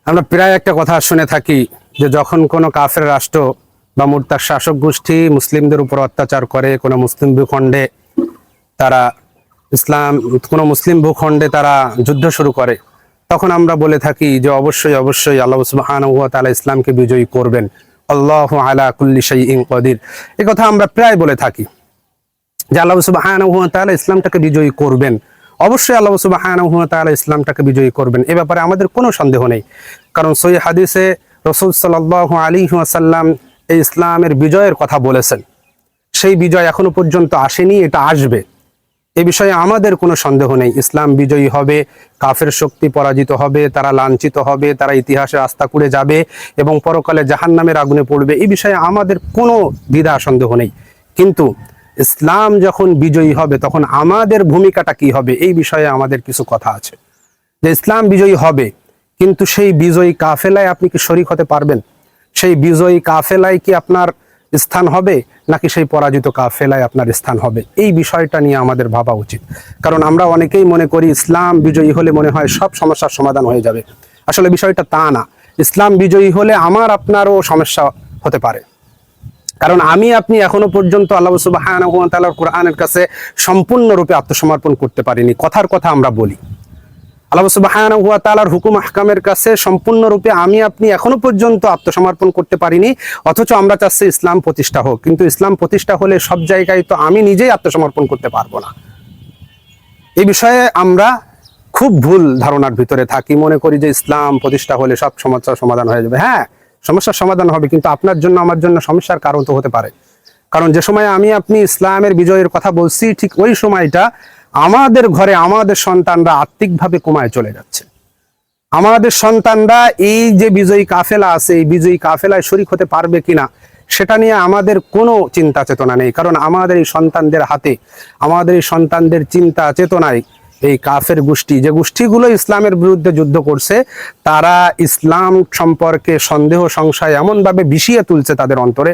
আমরা প্রায় একটা কথা শুনে থাকি যে যখন কোনো কাফের রাষ্ট্র বা মুরতাদ শাসক গোষ্ঠী মুসলিমদের উপর অত্যাচার করে, কোনো মুসলিম ভূখণ্ডে তারা কোনো মুসলিম ভূখণ্ডে তারা যুদ্ধ শুরু করে, তখন আমরা বলে থাকি যে অবশ্যই অবশ্যই আল্লাহ সুবহানাহু ওয়া তাআলা ইসলামকে বিজয়ী করবেন। আল্লাহু আলা কুল্লি শাইইন কাদির। এই কথা আমরা প্রায় বলে থাকি যে আল্লাহ সুবহানাহু ওয়া তাআলা ইসলামটাকে বিজয়ী করবেন। অবশ্যই আল্লাহ সুবহানাহু ওয়া তাআলা ইসলামটাকে বিজয়ী করবেন, এ ব্যাপারে আমাদের কোনো সন্দেহ নেই। কারণ সহিহ হাদিসে রাসূল সাল্লাল্লাহু আলাইহি ওয়াসাল্লাম এই ইসলামের বিজয়ের কথা বলেছেন। সেই বিজয় এখনো পর্যন্ত আসেনি, এটা আসবে, এ বিষয়ে আমাদের কোনো সন্দেহ নেই। ইসলাম বিজয়ী হবে, কাফের শক্তি পরাজিত হবে, তারা লাঞ্ছিত হবে, তারা ইতিহাসে আস্থা করে যাবে এবং পরকালে জাহান্নামের আগুনে পড়বে, এই বিষয়ে আমাদের কোনো দ্বিধা সন্দেহ নেই। কিন্তু ইসলাম যখন বিজয়ী হবে তখন আমাদের ভূমিকাটা কি হবে, এই বিষয়ে আমাদের কিছু কথা আছে। যে ইসলাম বিজয়ী হবে, কিন্তু সেই বিজয়ী কাফেলায় আপনি কি শরীক হতে পারবেন? সেই বিজয়ী কাফেলায় কি আপনার স্থান হবে, নাকি সেই পরাজিত কাফেলায় আপনার স্থান হবে? এই বিষয়টা নিয়ে আমাদের ভাবা উচিত। কারণ আমরা অনেকেই মনে করি ইসলাম বিজয়ী হলে মনে হয় সব সমস্যার সমাধান হয়ে যাবে। আসলে বিষয়টা তা না। ইসলাম বিজয়ী হলে আমার আপনারও সমস্যা হতে পারে। কারণ আমি আপনি এখনো পর্যন্ত আল্লাহ সুবহানাহু ওয়া তাআলার কোরআনের কাছে সম্পূর্ণরূপে আত্মসমর্পণ করতে পারিনি। কথার কথা আমরা বলি, আল্লাহ সুবহানাহু ওয়া তাআলার হুকুম আহকামের কাছে সম্পূর্ণরূপে আমি আপনি এখনো পর্যন্ত আত্মসমর্পণ করতে পারিনি, অথচ আমরা চাচ্ছি ইসলাম প্রতিষ্ঠা হোক। কিন্তু ইসলাম প্রতিষ্ঠা হলে সব জায়গায় তো আমি নিজেই আত্মসমর্পণ করতে পারবো না। এই বিষয়ে আমরা খুব ভুল ধারণার ভিতরে থাকি, মনে করি যে ইসলাম প্রতিষ্ঠা হলে সব সমস্যার সমাধান হয়ে যাবে। হ্যাঁ, সমস্যার সমাধান হবে, কিন্তু আপনার জন্য আমার জন্য সমস্যার কারণ তো হতে পারে। কারণ যে সময় আমি আপনি ইসলামের বিজয়ের কথা বলছি, ঠিক ওই সময়টা আমাদের ঘরে আমাদের সন্তানরা আত্মিকভাবে কমায় চলে যাচ্ছে। আমাদের সন্তানরা এই যে বিজয়ী কাফেলা আছে, এই বিজয়ী কাফেলায় শরীক হতে পারবে কিনা সেটা নিয়ে আমাদের কোনো চিন্তা চেতনা নেই। কারণ আমাদের এই সন্তানদের হাতে, আমাদের এই সন্তানদের চিন্তা চেতনায় এই কাফের গোষ্ঠী, যে গোষ্ঠীগুলো ইসলামের বিরুদ্ধে যুদ্ধ করছে, তারা ইসলাম সম্পর্কে সন্দেহ সংশয় এমনভাবে বিষিয়ে তুলছে তাদের অন্তরে,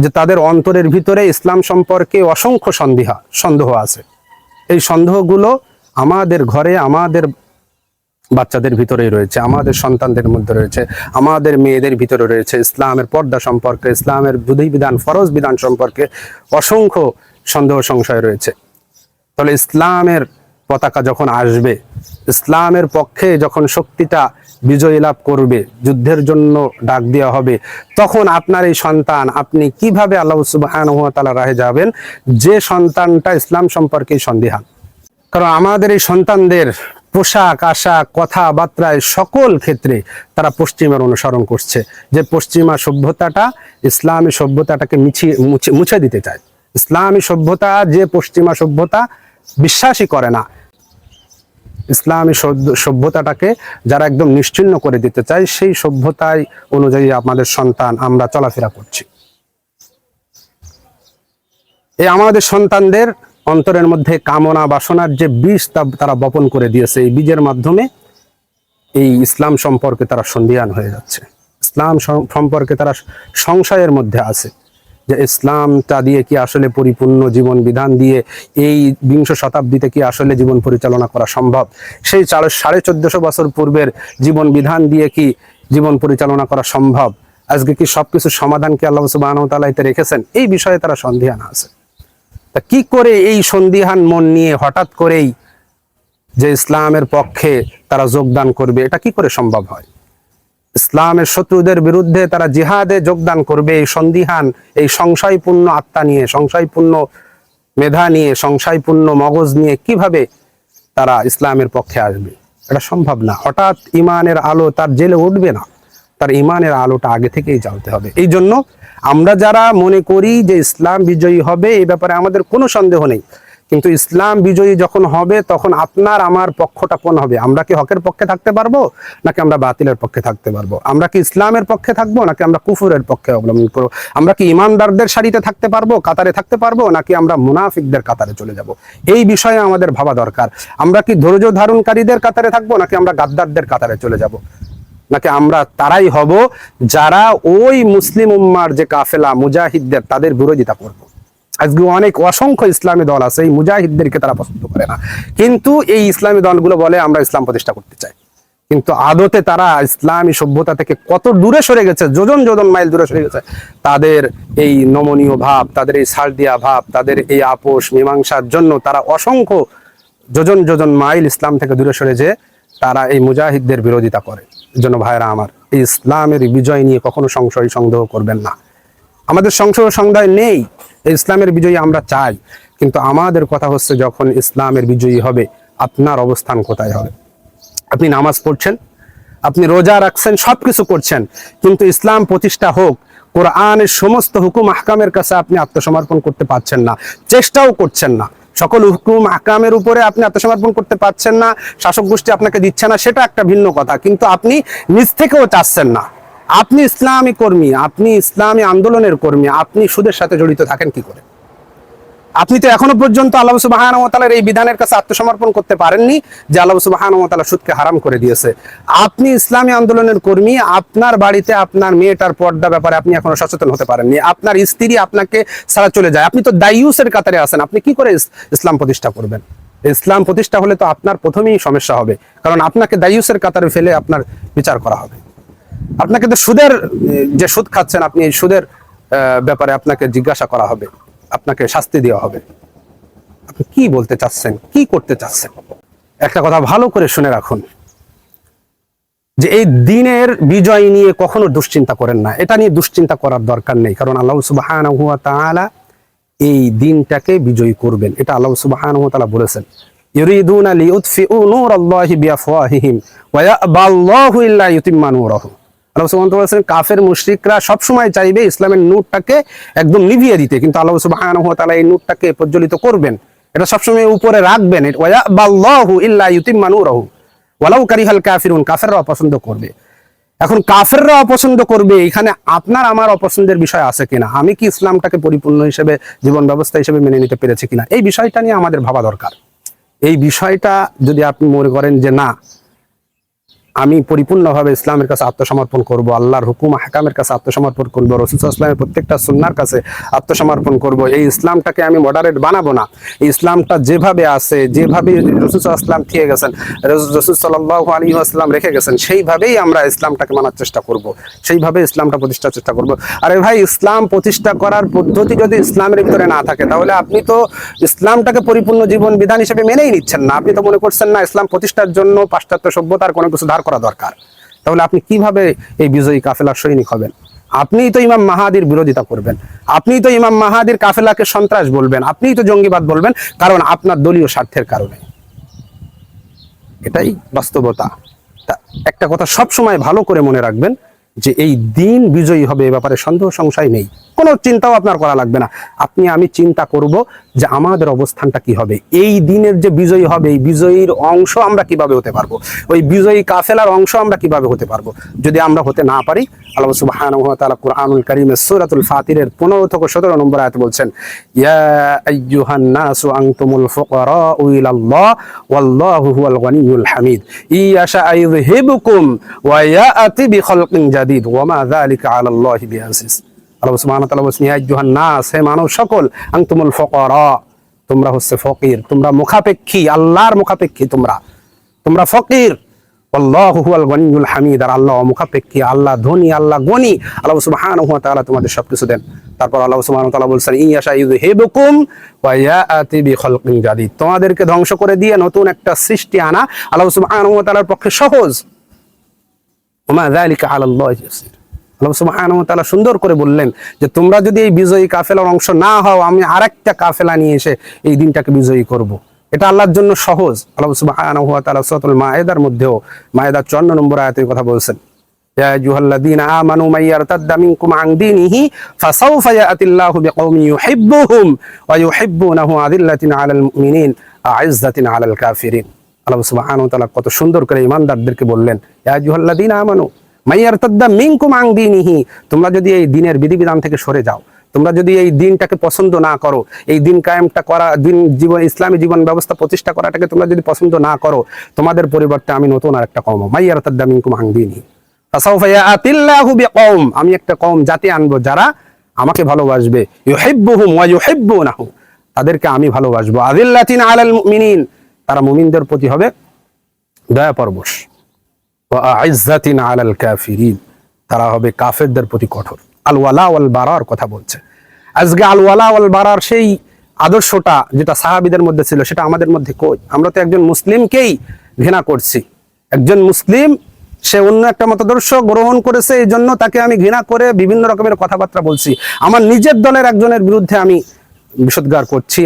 যে তাদের অন্তরের ভিতরে ইসলাম সম্পর্কে অসংখ্য সন্দেহ আছে। এই সন্দেহগুলো আমাদের ঘরে, আমাদের বাচ্চাদের ভিতরেই রয়েছে, আমাদের সন্তানদের মধ্যে রয়েছে, আমাদের মেয়েদের ভিতরে রয়েছে। ইসলামের পর্দা সম্পর্কে, ইসলামের বিধিবিধান, ফরজ বিধান সম্পর্কে অসংখ্য সন্দেহ সংশয় রয়েছে। তাহলে ইসলামের পতাকা যখন আসবে, ইসলামের পক্ষে যখন শক্তিটা বিজয় লাভ করবে, যুদ্ধের জন্য ডাক দেওয়া হবে, তখন আপনার এই সন্তান, আপনি কিভাবে আল্লাহ সুবহানাহু ওয়া তাআলার রাহে যাবেন যে সন্তানটা ইসলাম সম্পর্কে সন্দিহান? কারণ আমাদের এই সন্তানদের পোশাক আশাক, কথাবার্তায়, সকল ক্ষেত্রে তারা পশ্চিমের অনুসরণ করছে। যে পশ্চিমা সভ্যতাটা ইসলামী সভ্যতাটাকে মুছে দিতে চায়। ইসলামী সভ্যতা, যে পশ্চিমা সভ্যতা বিশ্বাসই করে না, ইসলামী সভ্যতাটাকে যারা একদম নিশ্চিহ্ন করে দিতে চায়, সেই সভ্যতায় অনুযায়ী আমাদের সন্তান আমরা চলাফেরা করছি। এই আমাদের সন্তানদের অন্তরের মধ্যে কামনা বাসনার যে বীজ তারা বপন করে দিয়েছে, এই বীজের মাধ্যমে এই ইসলাম সম্পর্কে তারা সন্দিহান হয়ে যাচ্ছে। ইসলাম সম্পর্কে তারা সংশয়ের মধ্যে আছে যে ইসলামটা দিয়ে কি আসলে পরিপূর্ণ জীবন বিধান দিয়ে এই বিংশ শতাব্দীতে কি আসলে জীবন পরিচালনা করা সম্ভব? সেই 1450 বছর পূর্বের জীবন বিধান দিয়ে কি জীবন পরিচালনা করা সম্ভব? আজকে কি সবকিছু সমাধান কি আল্লাহ সুবহানাহু ওয়া তাআলা এতে রেখেছেন? এই বিষয়ে তারা সন্দিহান আছে। তা কি করে এই সন্দিহান মন নিয়ে হঠাৎ করেই যে ইসলামের পক্ষে তারা যোগদান করবে, এটা কি করে সম্ভব হয়? ইসলামের শত্রুদের বিরুদ্ধে তারা জিহাদে যোগদান করবে, এই সন্দিহান, এই সংশয়পূর্ণ আত্মা নিয়ে, সংশয়পূর্ণ মেধা নিয়ে, সংশয়পূর্ণ মগজ নিয়ে কিভাবে তারা ইসলামের পক্ষে আসবে? এটা সম্ভব না। হঠাৎ ইমানের আলো তার জেলে উঠবে না, তার ইমানের আলোটা আগে থেকেই জ্বালতে হবে। এই জন্য আমরা যারা মনে করি যে ইসলাম বিজয়ী হবে, এই ব্যাপারে আমাদের কোনো সন্দেহ নেই। কিন্তু ইসলাম বিজয়ী যখন হবে, তখন আপনার আমার পক্ষটা কোন হবে? আমরা কি হকের পক্ষে থাকতে পারবো, নাকি আমরা বাতিলের পক্ষে থাকতে পারবো? আমরা কি ইসলামের পক্ষে থাকবো, নাকি আমরা কুফুরের পক্ষে অবলম্বন করবো? আমরা কি ইমানদারদের সারিতে থাকতে পারবো, কাতারে থাকতে পারবো, নাকি আমরা মুনাফিকদের কাতারে চলে যাব? এই বিষয়ে আমাদের ভাবা দরকার। আমরা কি ধৈর্য ধারণকারীদের কাতারে থাকবো, নাকি আমরা গাদ্দারদের কাতারে চলে যাব? নাকি আমরা তারাই হব যারা ওই মুসলিম উম্মার যে কাফেলা মুজাহিদদের, তাদের বিরোধিতা করব? আজকে অনেক অসংখ্য ইসলামী দল আছে, এই মুজাহিদদেরকে তারা পছন্দ করে না, কিন্তু এই ইসলামী দলগুলো বলে আমরা ইসলাম প্রতিষ্ঠা করতে চাই। কিন্তু আদতে তারা ইসলামী সভ্যতা থেকে কত দূরে সরে গেছে, যোজন যোজন মাইল দূরে সরে গেছে। তাদের এই নমনীয় ভাব, তাদের এই সারদিয়া ভাব, তাদের এই আপোষ মীমাংসার জন্য তারা অসংখ্য যোজন যোজন মাইল ইসলাম থেকে দূরে সরে যে তারা এই মুজাহিদদের বিরোধিতা করে। এই জন্য ভাইরা আমার, এই ইসলামের বিজয় নিয়ে কখনো সংশয় সন্দেহ করবেন না। আমাদের সংশয় সন্দেহ নেই, এই ইসলামের বিজয়ী আমরা চাই, কিন্তু আমাদের কথা হচ্ছে যখন ইসলামের বিজয়ী হবে আপনার অবস্থান কোথায় হবে? আপনি নামাজ পড়ছেন, আপনি রোজা রাখছেন, সবকিছু করছেন, কিন্তু ইসলাম প্রতিষ্ঠা হোক, কোরআনের সমস্ত হুকুম আহকামের কাছে আপনি আত্মসমর্পণ করতে পারছেন না, চেষ্টাও করছেন না। সকল হুকুম আহকামের উপরে আপনি আত্মসমর্পণ করতে পারছেন না, শাসক গোষ্ঠী আপনাকে দিচ্ছে না, সেটা একটা ভিন্ন কথা, কিন্তু আপনি নিজ থেকেও চাচ্ছেন না। আপনি ইসলামী কর্মী, আপনি ইসলামী আন্দোলনের কর্মী, আপনি সুদের সাথে জড়িত থাকেন কি করে? আপনি তো এখনো পর্যন্ত আল্লাহ সুবহানাহু ওয়া তাআলার এই বিধানের কাছে আত্মসমর্পণ করতে পারেননি যে আল্লাহ সুবহানাহু ওয়া তাআলা সুদকে হারাম করে দিয়েছে। আপনি ইসলামী আন্দোলনের কর্মী, আপনার বাড়িতে আপনার মেয়েটার পর্দা ব্যাপারে আপনি এখনো সচেতন হতে পারেননি, আপনার স্ত্রী আপনাকে ছাড়া চলে যায়, আপনি তো দায়ুসের কাতারে আছেন, আপনি কি করে ইসলাম প্রতিষ্ঠা করবেন? ইসলাম প্রতিষ্ঠা হলে তো আপনার প্রথমেই সমস্যা হবে, কারণ আপনাকে দায়ুসের কাতারে ফেলে আপনার বিচার করা হবে। আপনাকে তো সুদের, যে সুদ খাচ্ছেন আপনি, এই সুদের ব্যাপারে আপনাকে জিজ্ঞাসা করা হবে, আপনাকে শাস্তি দেওয়া হবে। আপনি কি বলতে চাচ্ছেন, কি করতে চাচ্ছেন? একটা কথা ভালো করে শুনে রাখুন, যে এই দিনের বিজয় নিয়ে কখনো দুশ্চিন্তা করেন না, এটা নিয়ে দুশ্চিন্তা করার দরকার নেই, কারণ আল্লাহ সুবহানাহু ওয়া তাআলা এই দিনটাকে বিজয়ী করবেন, এটা আল্লাহ সুবহানাহু ওয়া তাআলা বলেছেন। ইউরিদুনা লিইউতফিউ নূরাল্লাহি বিআফওয়াহিহিম ওয়া ইয়াবাল্লাহু ইল্লা ইউতিম্মা নূরাহু। আল্লাহ সুবহানাহু ওয়া তাআলা বলেছেন কাফের মুশরিকরা সবসময় চাইবে ইসলামের নূরটাকে একদম নিভিয়ে দিতে, কিন্তু আল্লাহ সুবহানাহু ওয়া তাআলা এই নূরটাকে প্রজ্বলিত করবেন, এটা সবসময় উপরে রাখবেন। ওয়া ইয়াবাল্লাহু ইল্লা ইউতিম্মা নূরাহু ওয়ালাউ কারিহাল কাফিরুন, কাফেররা অপছন্দ করবে। এখন কাফেররা অপছন্দ করবে, এখানে আপনার আমার অপছন্দের বিষয় আছে কিনা, আমি কি ইসলামটাকে পরিপূর্ণ হিসেবে জীবন ব্যবস্থা হিসেবে মেনে নিতে পেরেছি কিনা, এই বিষয়টা নিয়ে আমাদের ভাবা দরকার। এই বিষয়টা যদি আপনি মনে করেন যে না, আমি পরিপূর্ণভাবে ইসলামের কাছে আত্মসমর্পণ করব, আল্লাহর হুকুম হাকামের কাছে আত্মসমর্পণ করব, রাসূল সাল্লাল্লাহু আলাইহি ওয়াসাল্লামের প্রত্যেকটা সুন্নাহর কাছে আত্মসমর্পণ করব, এই ইসলামটাকে আমি মডারেট বানাবো না, এই ইসলামটা যেভাবে আছে, যেভাবে রাসূল সাল্লাল্লাহু আলাইহি ওয়াসাল্লাম দিয়ে গেছেন, রাসূল সাল্লাল্লাহু আলাইহি ওয়াসাল্লাম রেখে গেছেন, সেইভাবেই আমরা ইসলামটাকে মানার চেষ্টা করব, সেইভাবে ইসলামটা প্রতিষ্ঠার চেষ্টা করব। আরে ভাই, ইসলাম প্রতিষ্ঠা করার পদ্ধতি যদি ইসলামের ভিতরে না থাকে, তাহলে আপনি তো ইসলামটাকে পরিপূর্ণ জীবন বিধান হিসেবে মেনেই নিচ্ছেন না। আপনি তো মনে করছেন না ইসলাম প্রতিষ্ঠার জন্য পাশ্চাত্য সভ্যতার কোনো কিছু ধার করা দরকার। তাহলে আপনি কিভাবে এই বিজয়ী কাফেলার সৈনিক হবেন? আপনিই তো ইমাম মাহাদির বিরোধিতা করবেন, আপনিই তো ইমাম মাহাদির কাফেলাকে সন্ত্রাস বলবেন, আপনিই তো জঙ্গিবাদ বলবেন, কারণ আপনার দলীয় স্বার্থের কারণে। এটাই বাস্তবতা। একটা কথা সব সময় ভালো করে মনে রাখবেন, যে এই দিন বিজয়ী হবে এ ব্যাপারে সন্দেহ সংশয় নেই, কোনো চিন্তাও আপনার করা লাগবে না। আপনি আমি চিন্তা করব যে আমাদের অবস্থানটা কি হবে, এই দিনের যে বিজয়ী হবে এই বিজয়ীর অংশ আমরা কিভাবে হতে পারবো, ওই বিজয়ী কাফেলার অংশ আমরা কিভাবে হতে পারবো। যদি আমরা হতে না পারি, আল্লাহ সুবহানাহু ওয়া তাআলা কুরআনুল কারীমের সূরাতুল ফাতিরের 15 থেকে 17 নম্বর আয়াতে বলছেন, ইয়া আইয়ুহান নাসু আনতুমুল ফুকারাউ ইলাল্লাহ ওয়াল্লাহু হুয়াল গনিয়্যুল হামিদ ইয়াশা আইযহিবকুম ওয়া ইয়াতি বিখালকিন জাদীদ ওয়া মা যালিকা আলাল্লাহি বিআজিজ। আল্লাহ সুবহানাহু ওয়া তাআলা বলছেন, ইয়া আইয়ুহান নাস, হে মানব সকল, আনতুমুল ফুকারা, তোমরা হচ্ছে ফকির, তোমরা মুখাপেক্ষী, আল্লাহর মুখাপেক্ষী, তোমরা ফকির। আল্লাহু হুয়াল গনিয়্যুল হামিদ, আর আল্লাহ মুখাপেক্ষী, আল্লাহ ধনী, আল্লাহ গনি। আল্লাহ সুবহানাহু ওয়া তাআলা তোমাদের সবকিছু দেন। তারপর আল্লাহ সুবহানাহু ওয়া তাআলা বলছেন, ইয়াশা ইযহিবকুম ওয়া ইয়াতি বিখালকিন জাদীদ, তোমাদেরকে ধ্বংস করে দিয়ে নতুন একটা সৃষ্টি আনা আল্লাহ সুবহানাহু ওয়া তাআলার পক্ষে সহজ। ওয়া মা যালিকা আলাল্লাহি ইয়াসির। আল্লাহ সুবহানাহু ওয়া তাআলা সুন্দর করে বললেন যে তোমরা যদি এই বিজয়ী কাফেলার অংশ না হও, আমি আরেকটা কাফেলা নিয়ে এসে এই দিনটাকে বিজয়ী করব। এটা আল্লাহর জন্য সহজ। আল্লাহ সুবহানাহু ওয়া তাআলা সূরাতুল মায়েদার মধ্যেও, মায়েদার 54 নম্বর আয়াতের কথা বলছেন, ইয়া আইয়ুহাল্লাযীনা আমানু মান ইয়ারতাদ্দা মিনকুম আন দীনিহি ফাসাউফা ইয়াতিল্লাহু বিকওমিন ইউহিব্বুহুম ওয়া ইউহিব্বুনাহু আযিল্লাতিন আলাল মুমিনিন আ'ইজ্জাতিন আলাল কাফিরিন। আল্লাহ সুবহানাহু ওয়া তাআলা কত সুন্দর করে ঈমানদারদেরকে বললেন, ইয়া আইয়ুহাল্লাযীনা আমানু মান ইয়ারতাদ্দা মিনকুম আন দীনিহি, তোমরা যদি এই দিনের বিধিবিধান থেকে সরে যাও, তোমরা যদি এই দিনটাকে পছন্দ না করো, এই দিন কায়েমটা করা, দিন জীবন, ইসলামী জীবন ব্যবস্থা প্রতিষ্ঠা করাটাকে তোমরা যদি পছন্দ না করো, তোমাদের পরিবর্তে আমি নতুন আরেকটা কওম, মাইয়ারতাদ্দা মিনকুম আন দীনিহি ফাসাউফা ইয়াতিল্লাহু বিকওম, আমি একটা কওম জাতি আনবো যারা আমাকে ভালোবাসবে, ইউহিব্বুহুম ওয়া ইউহিব্বুনাহু, তাদেরকে আমি ভালোবাসবো, আযিল্লাতিন আলাল মুমিনিন, তারা মুমিনদের প্রতি হবে দয়া পরবশ। ওয়া আইজ্জাতিন আলাল কাফিরিন, তারা হবে কাফেরদের প্রতি কঠোর। আল ওয়ালা ওয়াল বারার কথা বলছে। আজকে আল ওয়ালা ওয়াল বারার সেই আদর্শটা যেটা সাহাবীদের মধ্যে ছিল সেটা আমাদের মধ্যে কই? আমরা তো একজন মুসলিমকেই ঘৃণা করছি। একজন মুসলিম সে অন্য একটা মতাদর্শ গ্রহণ করেছে, এই জন্য তাকে আমি ঘৃণা করে বিভিন্ন রকমের কথাবার্তা বলছি। আমার নিজের দলের একজনের বিরুদ্ধে আমি বিষোদ্গার করছি।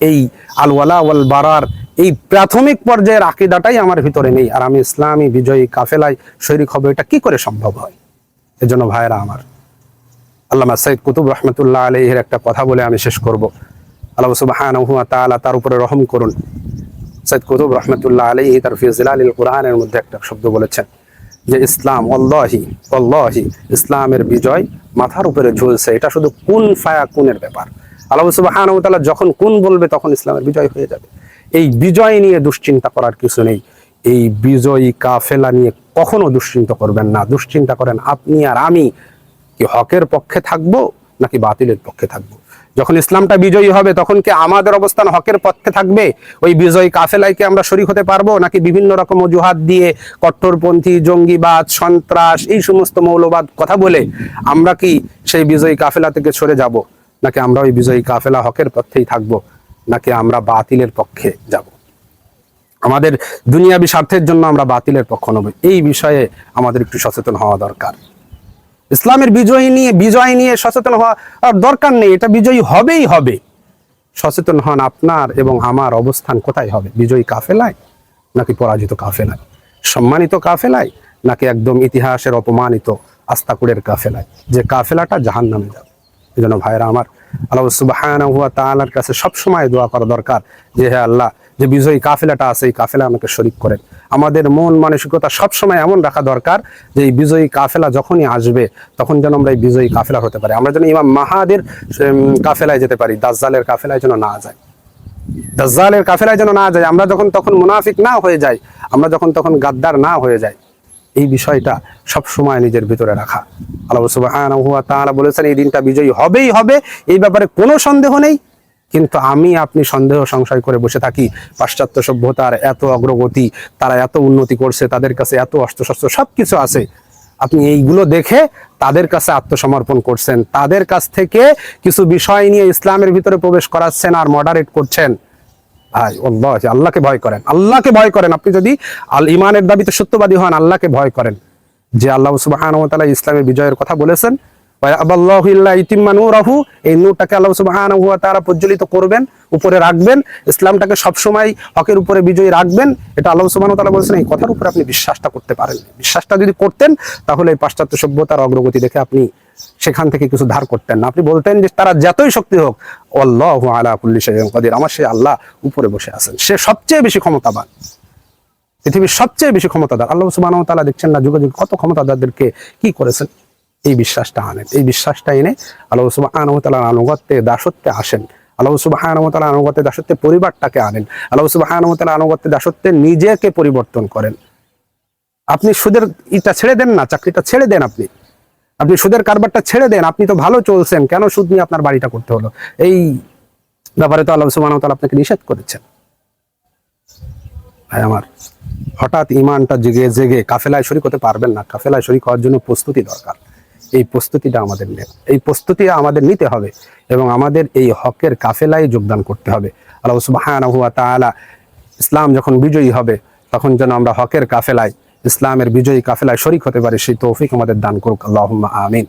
এই আল ওয়ালা ওয়াল বারার এই প্রাথমিক পর্যায়ের আকীদাটাই আমার ভিতরে নেই, আর আমি ইসলামী বিজয়ী কাফেলায় শরীক হব, এটা কি করে সম্ভব হয়? এজন্য ভাইরা আমার, আল্লামা সাইয়্যিদ কুতুব রাহমাতুল্লাহ আলাইহির একটা কথা বলে আমি শেষ করব। আল্লাহ সুবহানাহু ওয়া তাআলা তার উপরে রহম করুন। সাইয়্যিদ কুতুব রাহমাতুল্লাহ আলাইহি তার ফি জিলালিল কুরআনের মধ্যে একটা শব্দ বলেছেন যে ইসলাম ওয়াল্লাহি ওয়াল্লাহি, ইসলামের বিজয় মাথার উপরে ঝুলছে। এটা শুধু কুন ফায়াকুনের ব্যাপার। আল্লাহ সুবহানাহু ওয়া তাআলা যখন কুন বলবে তখন ইসলামের বিজয় হয়ে যাবে। এই বিজয় নিয়ে দুশ্চিন্তা করার কিছু নেই। এই বিজয়ী কাফেলা নিয়ে কখনো দুশ্চিন্তা করবেন না। দুশ্চিন্তা করেন আপনি আর আমি কি হকের পক্ষে থাকবো নাকি বাতিলের পক্ষে থাকবো। যখন ইসলামটা বিজয়ী হবে তখন কি আমাদের অবস্থান হকের পক্ষে থাকবে? ওই বিজয়ী কাফেলায় কি আমরা শরীক হতে পারবো, নাকি বিভিন্ন রকম অজুহাত দিয়ে কট্টরপন্থী, জঙ্গিবাদ, সন্ত্রাস, এই সমস্ত মৌলবাদ কথা বলে আমরা কি সেই বিজয়ী কাফেলা থেকে সরে যাব, নাকি আমরা ওই বিজয়ী কাফেলা হকের পক্ষেই থাকবো, নাকি আমরা বাতিলের পক্ষে যাব? আমাদের দুনিয়াবী স্বার্থের জন্য আমরা বাতিলের পক্ষ নেব, এই বিষয়ে আমাদের একটু সচেতন হওয়া দরকার। ইসলামের বিজয় নিয়ে সচেতন হওয়া দরকার নেই, এটা বিজয়ী হবেই হবে। সচেতন হন আপনার এবং আমার অবস্থান কোথায় হবে, বিজয়ী কাফেলায় নাকি পরাজিত কাফেলায়, সম্মানিত কাফেলায় নাকি একদম ইতিহাসের অপমানিত আস্তাকুড়ের কাফেলায়, যে কাফেলাটা জাহান্নামে যাবে। এই জন্য ভাইরা আমার, আল্লাহ সুবহানাহু ওয়া তাআলার কাছে সবসময় দোয়া করা দরকার যে হে আল্লাহ, যে বিজয়ী কাফেলাটা আছে এই কাফেলা আমাকে শরীক করেন। আমাদের মন মানসিকতা সবসময় এমন রাখা দরকার যে এই বিজয়ী কাফেলা যখনই আসবে তখন যেন আমরা এই বিজয়ী কাফেলা হতে পারি। আমরা যেন ইমাম মাহাদির কাফেলায় যেতে পারি, দাজ্জালের কাফেলায় যেন না যাই, দাজ্জালের কাফেলায় যেন না যাই। আমরা যখন তখন মুনাফিক না হয়ে যাই, আমরা যখন তখন গাদ্দার না হয়ে যাই, এই বিষয়টা সব সময় নিজের ভিতরে রাখা। আল্লাহ সুবহানাহু ওয়া তাআলা বলেছেন এই দিনটা বিজয়ী হবেই হবে, এই ব্যাপারে কোনো সন্দেহ নেই। কিন্তু আমি আপনি সন্দেহ সংশয় করে বসে থাকি। পাশ্চাত্য সভ্যতার এত অগ্রগতি, তারা এত উন্নতি করছে, তাদের কাছে এত অস্ত্রশস্ত্র সবকিছু আছে, আপনি এইগুলো দেখে তাদের কাছে আত্মসমর্পণ করছেন, তাদের কাছ থেকে কিছু বিষয় নিয়ে ইসলামের ভিতরে প্রবেশ করাচ্ছেন আর মডারেট করছেন। ভাই আল্লাহকে ভয় করেন, আল্লাহকে ভয় করেন। আপনি যদি আল ইমানের দাবিতে সত্যবাদী হন, আল্লাহকে ভয় করেন যে আল্লাহ সুবহানাহু ওয়া তাআলা ইসলামের বিজয়ের কথা বলেছেন। আল্লাহু ইল্লা ইতিম্মা নূরাহু, এই নূরটাকে আল্লাহ সুবহানাহু ওয়া তাআলা প্রজ্বলিত করবেন, উপরে রাখবেন, ইসলামটাকে সবসময় হকের উপরে বিজয়ী রাখবেন। এটা আল্লাহ সুবহানাহু ওয়া তাআলা বলেছেন। এই কথার উপরে আপনি বিশ্বাসটা করতে পারেন, বিশ্বাসটা যদি করতেন তাহলে এই পাশ্চাত্য সভ্যতার অগ্রগতি দেখে আপনি সেখান থেকে কিছু ধার করতেন না। আপনি বলতেন যে তারা যতই শক্তি হোক, আল্লাহু আলা কুল্লি শাইইন কাদির, আমার সে আল্লাহ উপরে বসে আছেন, সে সবচেয়ে বেশি ক্ষমতাবান, পৃথিবীর সবচেয়ে বেশি ক্ষমতাদার। আল্লাহ সুবহানাহু ওয়া তাআলা দেখছেন না যুগে যুগে কত ক্ষমতাদারদেরকে কি করেছেন। এই বিশ্বাসটা আনেন, এই বিশ্বাসটা এনে আল্লাহ সুবহানাহু ওয়া তাআলার আনুগত্যে দাসত্বে আসেন। আল্লাহ সুবহানাহু ওয়া তাআলার আনুগত্যে দাসত্বে পরিবারটাকে আনেন। আল্লাহ সুবহানাহু ওয়া তাআলার আনুগত্যে দাসত্বে নিজেকে পরিবর্তন করেন। আপনি সুদের ইটা ছেড়ে দেন না, চাকরিটা ছেড়ে দেন, আপনি সুদের কারবারটা ছেড়ে দেন। আপনি তো ভালো চলছেন, কেন সুদ নিয়ে আপনার বাড়িটা করতে হলো? এই ব্যাপারে তো আল্লাহ সুবহানাহু ওয়া তাআলা আপনাকে নিষেধ করেছেন। ভাই আমার, হঠাৎ ইমানটা জেগে জেগে কাফেলায় শরীক হতে পারবেন না। কাফেলায় শরীক হওয়ার জন্য প্রস্তুতি দরকার। এই প্রস্তুতিটা আমাদের এই প্রস্তুতি আমাদের নিতে হবে এবং আমাদের এই হকের কাফেলায় যোগদান করতে হবে। আল্লাহ সুবহানাহু ওয়া তাআলা ইসলাম যখন বিজয়ী হবে তখন যেন আমরা হকের কাফেলায়, ইসলামের বিজয়ী কাফেলায় শরীক হতে পারি, সেই তৌফিক আমাদের দান করুক। আল্লাহুম্মা আমিন।